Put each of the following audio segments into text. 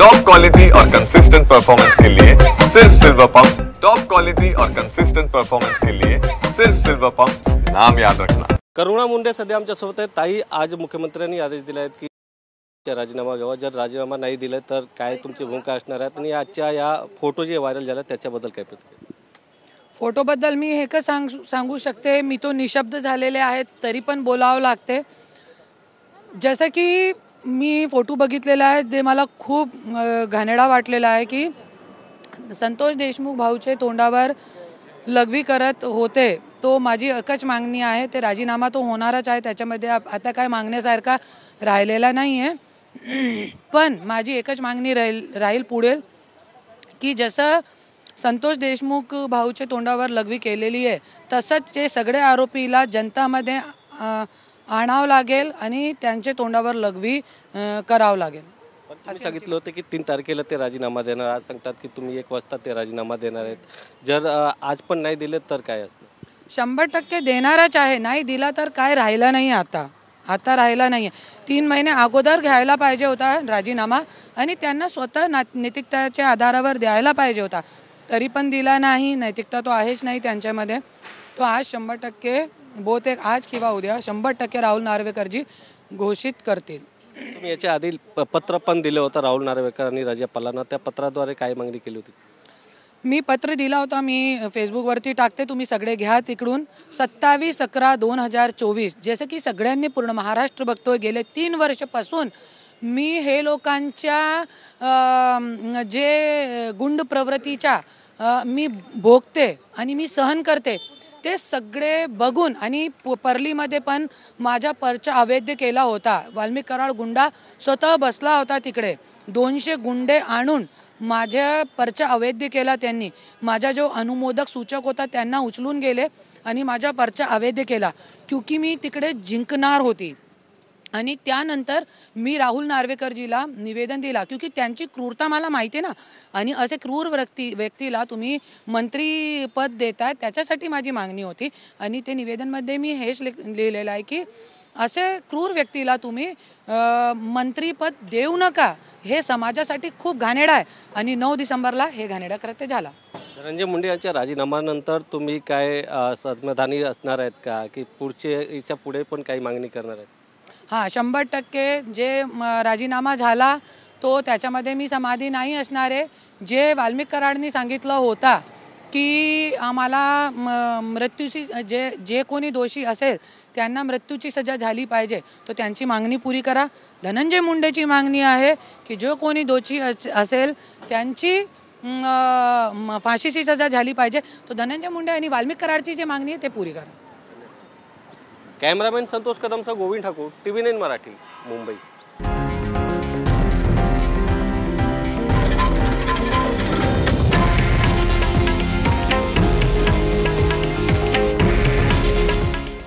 Top quality और consistent performance के लिए सिर्फ सिल्वर पंप। टॉप क्वालिटी और कंसिस्टेंट परफॉर्मेंस के लिए सिर्फ सिल्वर पंप, नाम याद रखना। करुणा मुंडे सध्या आमच्या सोबत आहेत। ताई, आज मुख्यमंत्र्यांनी आदेश दिले आहेत की राजीनामा घ्यावा, जर राजीनामा नाही दिले तर काय तुमची भूमिका असणार आहे आणि आजच्या या फोटो जे व्हायरल झाला त्याच्याबद्दल काय प्रतिक्रिया? फोटोबद्दल मी हे का सांगू शकते, मी तो निशब्द झालेले आहेत तरी पण बोलावं लागते। जसं की मी फोटो बघितलेला आहे ते मला खूप घाणेरडा वाटलेला आहे की संतोष देशमुख भाऊचे तोंडावर लघवी करत होते। तो माझी एकच मागणी आहे, ते राजीनामा तो होणारच आहे, त्याच्यामध्ये आता काय मागण्यासारखा राहिलेला नाही आहे। पण माझी एकच मागणी राहील पुढे की जसं संतोष देशमुख भाऊचे तोंडावर लघवी केलेली आहे तसंच ते सगळे आरोपीला जनतामध्ये आणावं लागेल आणि त्यांचे तोंडावर लघवी करावं लागेल। तुम्ही सांगितलं होतं की 3 तारखेला ते राजीनामा देणार, आज सांगतात की तुम्ही 1 वाजता ते राजीनामा देणार आहेत। जर आज पण नाही दिले तर काय असणार? 100% देणारच आहे, नाही दिला तर काय राहिलं नाही, आता राहिला नाही आहे। 3 महिने अगोदर घ्यायला पाहिजे होता राजीनामा आणि त्यांना स्वतः नैतिकतेच्या आधारावर द्यायला पाहिजे होता, तरी पण दिला नाही। नैतिकता तो आहेच नाही त्यांच्यामध्ये। तो आज 100% बहुतेक आज किंवा उद्या 100% राहुल नार्वेकरजी घोषित करतील। तुम्ही याच्या आधी पत्र पण दिलं होतं राहुल नार्वेकर आणि राज्यपालांना, त्या पत्राद्वारे काय मागणी केली होती? मी पत्र दिला होता, मी फेसबुकवरती टाकते, तुम्ही सगळे घ्या तिकडून। 27/11/2024 जसं की सगळ्यांनी पूर्ण महाराष्ट्र बघतोय, गेले 3 वर्षापासून मी हे लोकांच्या जे गुंड प्रवृत्तीच्या मी भोगते आणि मी सहन करते ते सगळे बघून आणि परलीमध्ये पण माझा पर्चा अवैध केला होता। वाल्मिक कराड गुंडा स्वतः बसला होता तिकडे, 200 गुंडे आणून माझ्या पर्चा अवैध केला त्यांनी। माझा जो अनुमोदक सूचक होता त्यांना उचलून गेले आणि माझा पर्चा अवैध केला क्योंकि मी तिकडे जिंकणार होती। आणि त्यानंतर मी राहुल नार्वेकरजीला निवेदन दिला क्योंकि त्यांची क्रूरता मला माहिती आहे ना, आणि असे क्रूर व्यक्तीला तुम्ही मंत्रीपद देताय, त्याच्यासाठी माझी मागणी होती। आणि ते निवेदनमध्ये मी हेच लिहिलेलं आहे की असे क्रूर व्यक्तीला तुम्ही मंत्रीपद देऊ नका, हे समाजासाठी खूप घाणेरडा आहे। आणि 9 डिसेंबरला हे घाणेरडा कृत्य झाला। धनंजय मुंडे यांच्या राजीनाम्यानंतर तुम्ही काय समाधानी असणार आहेत का की याच्या पुढे पण काही मागणी करणार आहेत? हां, 100% जे राजीनामा झाला तो त्याच्यामध्ये मी समाधी नाही असणार आहे। जे वाल्मिक कराडनी सांगितलं होता की आम्हाला मृत्यूची जे कोणी दोषी असेल त्यांना मृत्यूची सजा झाली पाहिजे, तो त्यांची मागणी पुरी करा। धनंजय मुंडेची मागणी आहे की जो कोणी दोषी असेल त्यांची फाशीची सजा झाली पाहिजे, तो धनंजय मुंडे आणि वाल्मिक कराडची जी मागणी आहे ते पुरी करा। कॅमेरामॅन संतोष कदमसह गोविंद ठाकूर, TV9 मराठी, मुंबई।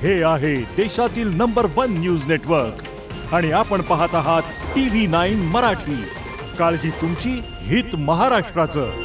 हे आहे देशातील नंबर 1 न्यूज नेटवर्क आणि आपण पाहत आहात TV9 मराठी। काळजी तुमची, हित महाराष्ट्राचं।